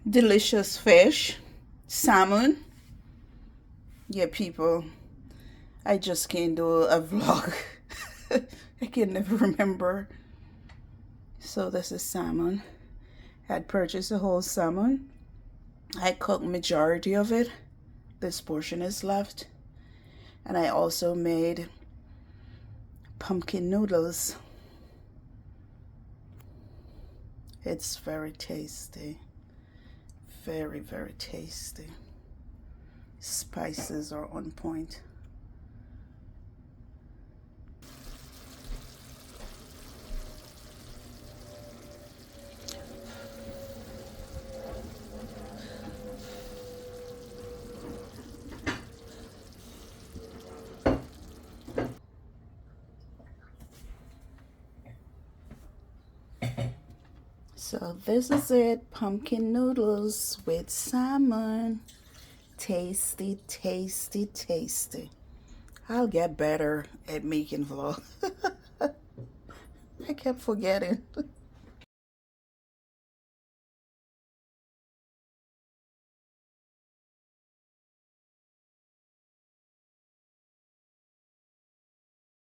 delicious fish, salmon. Yeah, people, I just can't do a vlog. I can never remember. So this is salmon. I had purchased a whole salmon. I cooked majority of it. This portion is left. And I also made pumpkin noodles. It's very tasty. Very, very tasty. Spices are on point. So this is it, pumpkin noodles with salmon. Tasty, tasty, tasty. I'll get better at making vlog. I kept forgetting.